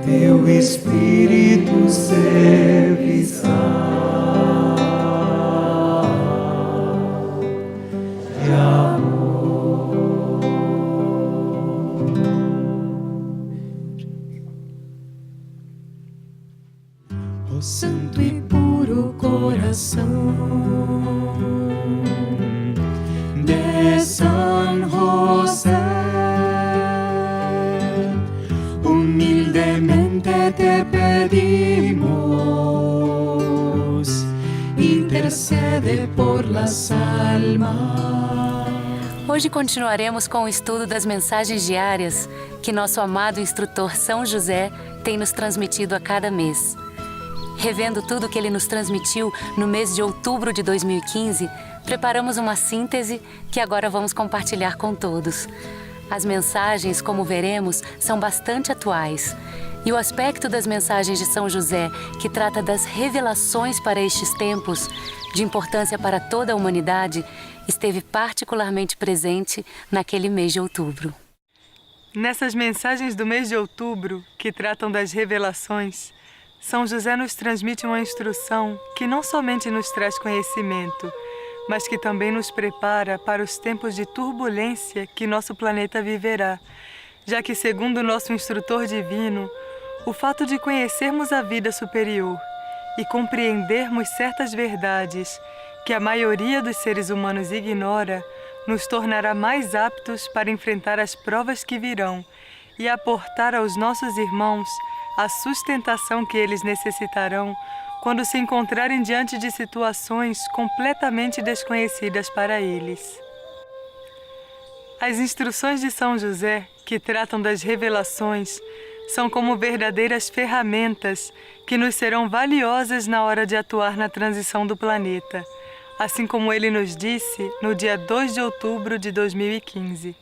Teu Espírito serviçal de amor. Ó santo e puro coração de San José, humildemente te pedimos, intercede por las almas. Hoje continuaremos com o estudo das mensagens diárias que nosso amado instrutor São José tem nos transmitido a cada mês. Revendo tudo o que ele nos transmitiu no mês de outubro de 2015, preparamos uma síntese que agora vamos compartilhar com todos. As mensagens, como veremos, são bastante atuais. E o aspecto das mensagens de São José, que trata das revelações para estes tempos, de importância para toda a humanidade, esteve particularmente presente naquele mês de outubro. Nessas mensagens do mês de outubro, que tratam das revelações, São José nos transmite uma instrução que não somente nos traz conhecimento, mas que também nos prepara para os tempos de turbulência que nosso planeta viverá, já que, segundo o nosso instrutor divino, o fato de conhecermos a vida superior e compreendermos certas verdades que a maioria dos seres humanos ignora, nos tornará mais aptos para enfrentar as provas que virão e aportar aos nossos irmãos a sustentação que eles necessitarão quando se encontrarem diante de situações completamente desconhecidas para eles. As instruções de São José, que tratam das revelações, são como verdadeiras ferramentas que nos serão valiosas na hora de atuar na transição do planeta, assim como ele nos disse no dia 2 de outubro de 2015.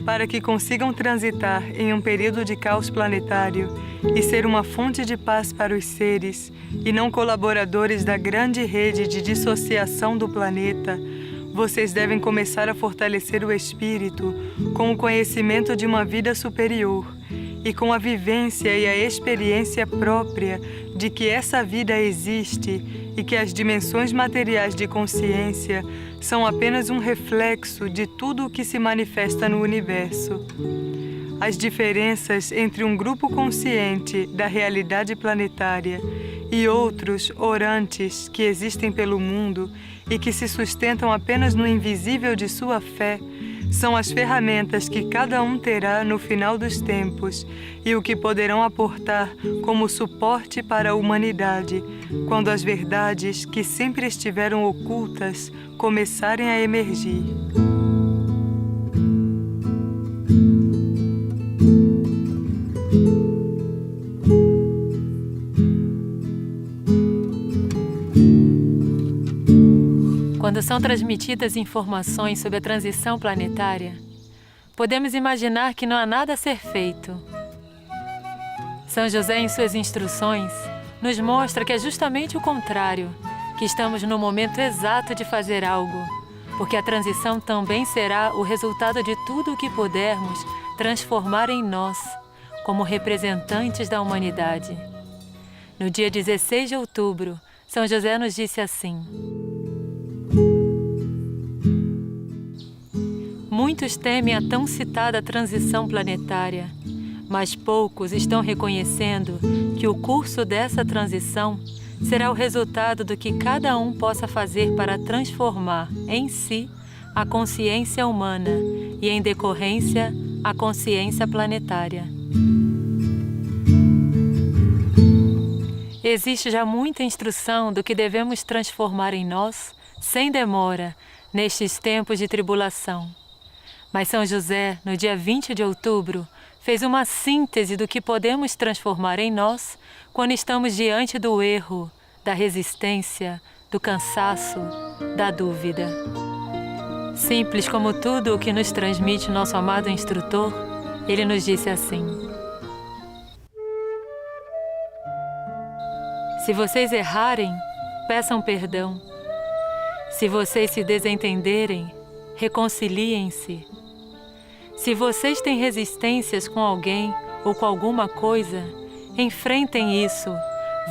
Para que consigam transitar em um período de caos planetário e ser uma fonte de paz para os seres e não colaboradores da grande rede de dissociação do planeta, vocês devem começar a fortalecer o espírito com o conhecimento de uma vida superior e com a vivência e a experiência própria de que essa vida existe e que as dimensões materiais de consciência são apenas um reflexo de tudo o que se manifesta no universo. As diferenças entre um grupo consciente da realidade planetária e outros orantes que existem pelo mundo e que se sustentam apenas no invisível de sua fé são as ferramentas que cada um terá no final dos tempos e o que poderão aportar como suporte para a humanidade, quando as verdades que sempre estiveram ocultas começarem a emergir. Quando são transmitidas informações sobre a transição planetária, podemos imaginar que não há nada a ser feito. São José, em suas instruções, nos mostra que é justamente o contrário, que estamos no momento exato de fazer algo, porque a transição também será o resultado de tudo o que pudermos transformar em nós, como representantes da humanidade. No dia 16 de outubro, São José nos disse assim: muitos temem a tão citada transição planetária, mas poucos estão reconhecendo que o curso dessa transição será o resultado do que cada um possa fazer para transformar em si a consciência humana e, em decorrência, a consciência planetária. Existe já muita instrução do que devemos transformar em nós, sem demora, nestes tempos de tribulação. Mas São José, no dia 20 de outubro, fez uma síntese do que podemos transformar em nós quando estamos diante do erro, da resistência, do cansaço, da dúvida. Simples como tudo o que nos transmite nosso amado instrutor, ele nos disse assim: se vocês errarem, peçam perdão. Se vocês se desentenderem, reconciliem-se. Se vocês têm resistências com alguém ou com alguma coisa, enfrentem isso,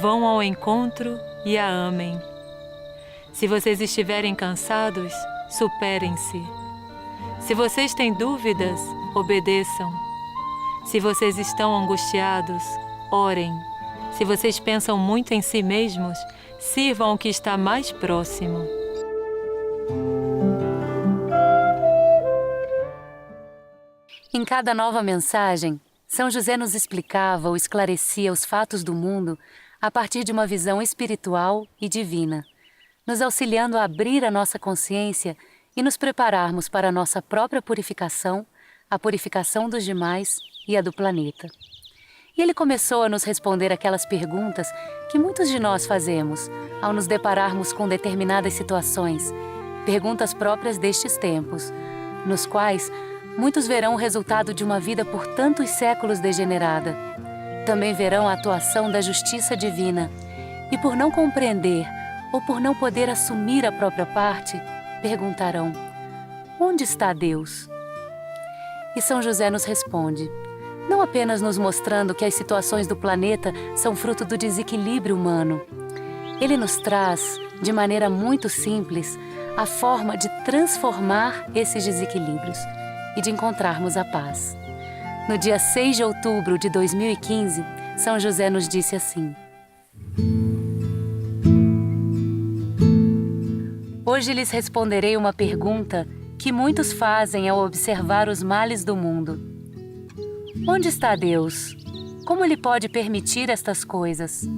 vão ao encontro e a amem. Se vocês estiverem cansados, superem-se. Se vocês têm dúvidas, obedeçam. Se vocês estão angustiados, orem. Se vocês pensam muito em si mesmos, sirvam o que está mais próximo. Em cada nova mensagem, São José nos explicava ou esclarecia os fatos do mundo a partir de uma visão espiritual e divina, nos auxiliando a abrir a nossa consciência e nos prepararmos para a nossa própria purificação, a purificação dos demais e a do planeta. E ele começou a nos responder aquelas perguntas que muitos de nós fazemos ao nos depararmos com determinadas situações, perguntas próprias destes tempos, nos quais muitos verão o resultado de uma vida por tantos séculos degenerada. Também verão a atuação da justiça divina e, por não compreender ou por não poder assumir a própria parte, perguntarão: onde está Deus? E São José nos responde, não apenas nos mostrando que as situações do planeta são fruto do desequilíbrio humano. Ele nos traz, de maneira muito simples, a forma de transformar esses desequilíbrios e de encontrarmos a paz. No dia 6 de outubro de 2015, São José nos disse assim: hoje lhes responderei uma pergunta que muitos fazem ao observar os males do mundo. Onde está Deus? Como Ele pode permitir estas coisas?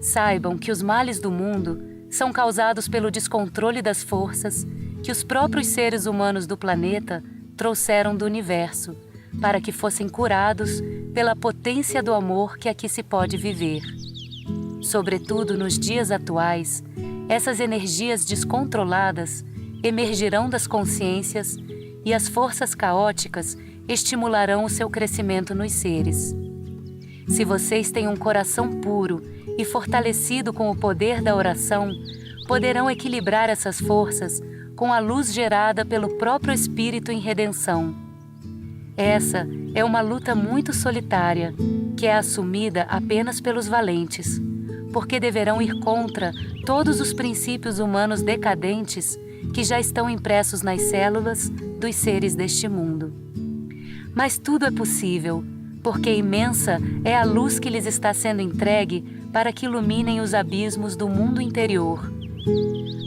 Saibam que os males do mundo são causados pelo descontrole das forças que os próprios seres humanos do planeta trouxeram do universo, para que fossem curados pela potência do amor que aqui se pode viver. Sobretudo nos dias atuais, essas energias descontroladas emergirão das consciências e as forças caóticas estimularão o seu crescimento nos seres. Se vocês têm um coração puro e fortalecido com o poder da oração, poderão equilibrar essas forças com a luz gerada pelo próprio Espírito em redenção. Essa é uma luta muito solitária, que é assumida apenas pelos valentes, porque deverão ir contra todos os princípios humanos decadentes que já estão impressos nas células dos seres deste mundo. Mas tudo é possível, porque imensa é a luz que lhes está sendo entregue para que iluminem os abismos do mundo interior.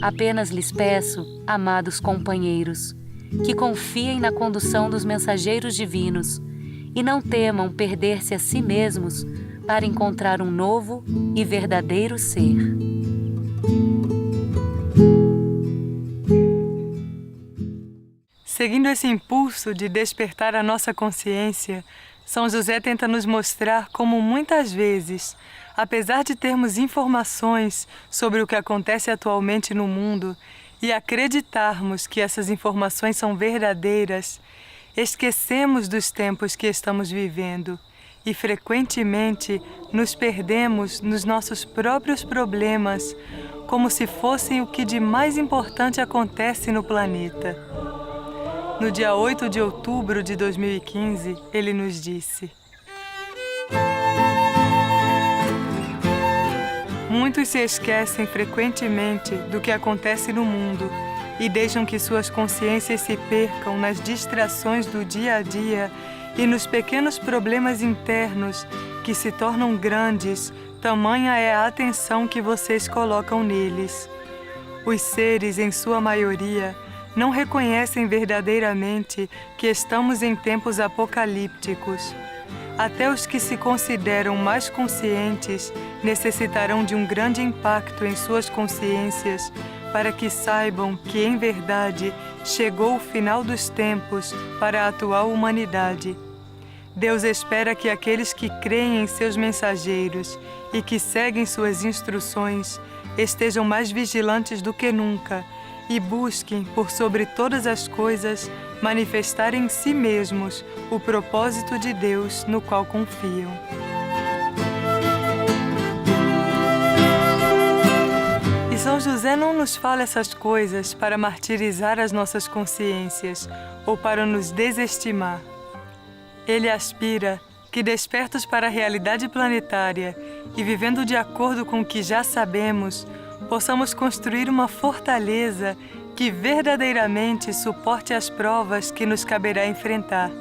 Apenas lhes peço, amados companheiros, que confiem na condução dos mensageiros divinos e não temam perder-se a si mesmos para encontrar um novo e verdadeiro ser. Seguindo esse impulso de despertar a nossa consciência, São José tenta nos mostrar como muitas vezes, apesar de termos informações sobre o que acontece atualmente no mundo e acreditarmos que essas informações são verdadeiras, esquecemos dos tempos que estamos vivendo e frequentemente nos perdemos nos nossos próprios problemas, como se fossem o que de mais importante acontece no planeta. No dia 8 de outubro de 2015, ele nos disse: muitos se esquecem frequentemente do que acontece no mundo e deixam que suas consciências se percam nas distrações do dia a dia e nos pequenos problemas internos que se tornam grandes, tamanha é a atenção que vocês colocam neles. Os seres, em sua maioria, não reconhecem verdadeiramente que estamos em tempos apocalípticos. Até os que se consideram mais conscientes necessitarão de um grande impacto em suas consciências para que saibam que, em verdade, chegou o final dos tempos para a atual humanidade. Deus espera que aqueles que creem em seus mensageiros e que seguem suas instruções estejam mais vigilantes do que nunca e busquem, por sobre todas as coisas, manifestar em si mesmos o propósito de Deus no qual confiam. E São José José não nos fala essas coisas para martirizar as nossas consciências ou para nos desestimar. Ele aspira que, despertos para a realidade planetária e vivendo de acordo com o que já sabemos, possamos construir uma fortaleza que verdadeiramente suporte as provas que nos caberá enfrentar.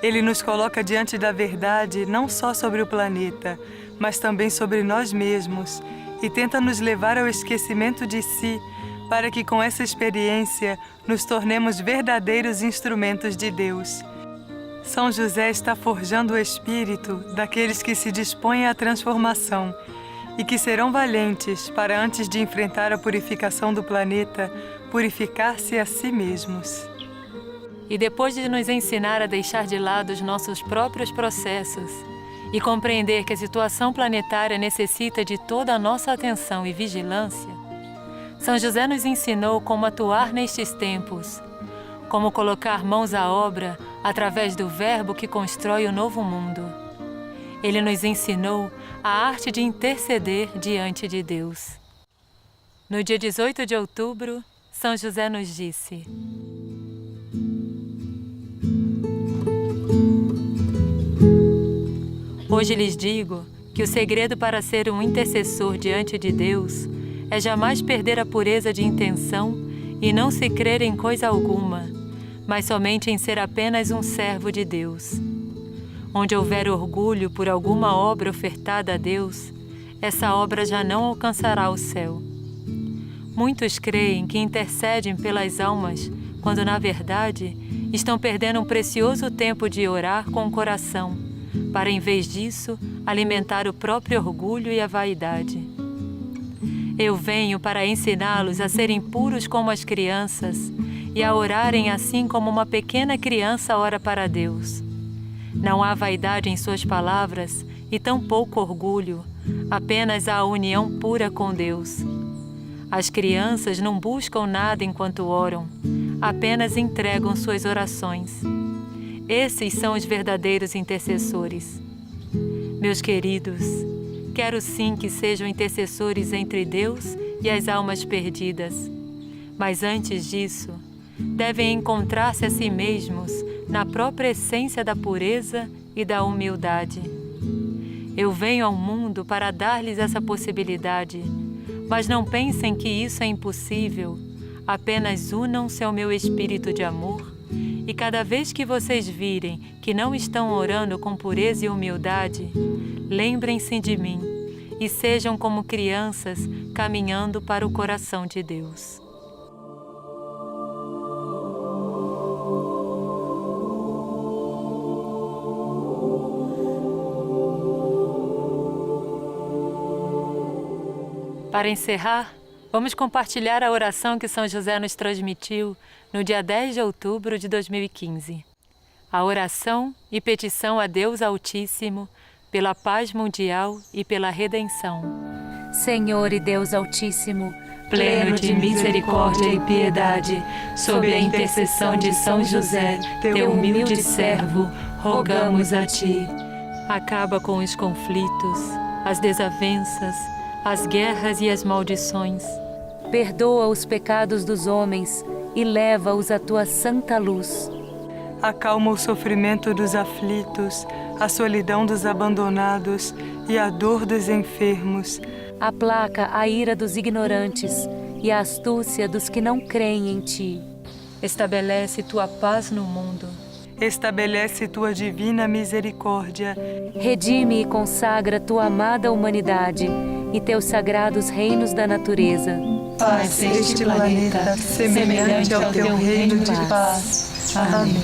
Ele nos coloca diante da verdade não só sobre o planeta, mas também sobre nós mesmos, e tenta nos levar ao esquecimento de si, para que com essa experiência nos tornemos verdadeiros instrumentos de Deus. São José está forjando o espírito daqueles que se dispõem à transformação e que serão valentes para, antes de enfrentar a purificação do planeta, purificar-se a si mesmos. E depois de nos ensinar a deixar de lado os nossos próprios processos e compreender que a situação planetária necessita de toda a nossa atenção e vigilância, São José nos ensinou como atuar nestes tempos, como colocar mãos à obra através do verbo que constrói o novo mundo. Ele nos ensinou a arte de interceder diante de Deus. No dia 18 de outubro, São José nos disse: Hoje lhes digo que o segredo para ser um intercessor diante de Deus é jamais perder a pureza de intenção e não se crer em coisa alguma, mas somente em ser apenas um servo de Deus. Onde houver orgulho por alguma obra ofertada a Deus, essa obra já não alcançará o céu. Muitos creem que intercedem pelas almas, quando na verdade estão perdendo um precioso tempo de orar com o coração, para em vez disso alimentar o próprio orgulho e a vaidade. Eu venho para ensiná-los a serem puros como as crianças e a orarem assim como uma pequena criança ora para Deus. Não há vaidade em suas palavras e tampouco orgulho, apenas a união pura com Deus. As crianças não buscam nada enquanto oram, apenas entregam suas orações. Esses são os verdadeiros intercessores. Meus queridos, quero sim que sejam intercessores entre Deus e as almas perdidas. Mas antes disso, devem encontrar-se a si mesmos na própria essência da pureza e da humildade. Eu venho ao mundo para dar-lhes essa possibilidade, mas não pensem que isso é impossível. Apenas unam-se ao meu espírito de amor e cada vez que vocês virem que não estão orando com pureza e humildade, lembrem-se de mim e sejam como crianças caminhando para o coração de Deus. Para encerrar, vamos compartilhar a oração que São José nos transmitiu no dia 10 de outubro de 2015. A oração e petição a Deus Altíssimo pela paz mundial e pela redenção. Senhor e Deus Altíssimo, Pleno de misericórdia e piedade, sob a intercessão de São José, teu humilde servo, rogamos a Ti. Acaba com os conflitos, as desavenças, as guerras e as maldições. perdoa os pecados dos homens e leva-os à Tua santa luz. Acalma o sofrimento dos aflitos, a solidão dos abandonados e a dor dos enfermos. Aplaca a ira dos ignorantes e a astúcia dos que não creem em Ti. Estabelece Tua paz no mundo. Estabelece Tua divina misericórdia. Redime e consagra Tua amada humanidade e Teus sagrados reinos da natureza. Faz este planeta semelhante ao Teu reino de paz. Amém.